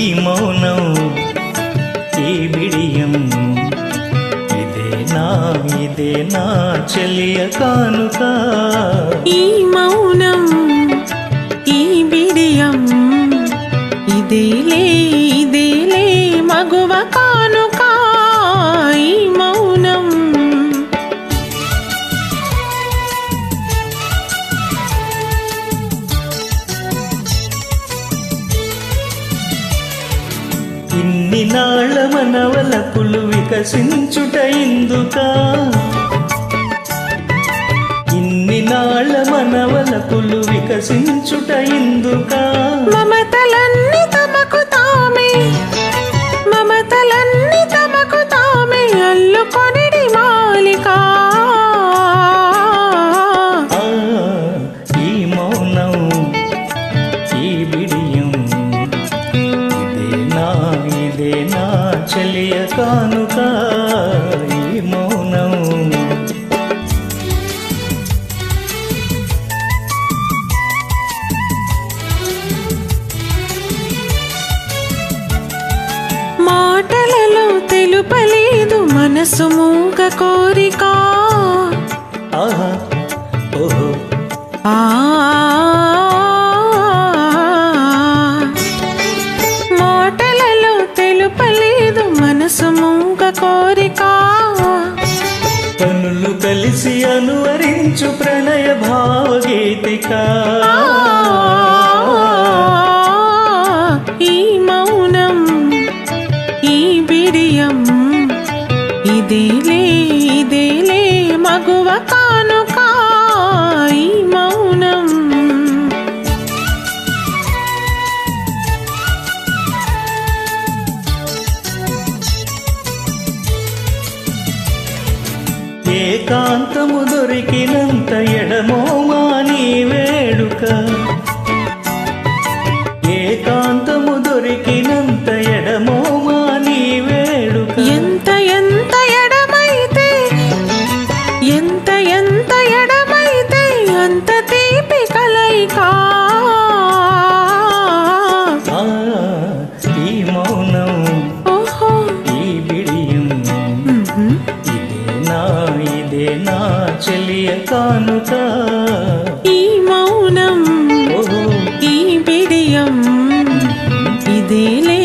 ఈ మౌనం ఈ బిడియం ఇదే నా చెలియ కానుక ఈ మౌనం ఈ బిడియం ఇదేలే మగువ కానుక ఈ మౌనం ఇన్ని నాళ్ళ మనవలపులు వికసించుట ఇందుక ఇన్ని నాళ్ళ మనవలపులు వికసించుట ఇందుక మమతలన్నీ తమకు తామే అల్లుకొనిడి మాలిక ఈ మౌనం ఈ బిడియం ఇదే నా చెలియ కానుక ఈ మౌనం మాటలలో తెలుపలేదు మనసు మూగ కోరిక ఆహా ఓహో మాటలలో తెలుపలేదు మనసు మూగ కోరిక కనులు కలిసి అనువరించు ప్రణయ భావగీతిక ఈ మౌనం ఈ బిడియం ఇదేలే మగువ కానుక ఈ మౌనం ఏకాంతము దొరికినంత ఎడమో మాని వేడుక ఏకాంతము దొరికినంత ఎడమో మాని వేడుక ఎంత ఎడమైతే అంత తీపి కలయిక ఈ మౌనం ఓహో ఈ బిడియం ఇదే నా చెలియ కానుక ఈ మౌనం ఓహో ఈ బిడియం ఇదేలే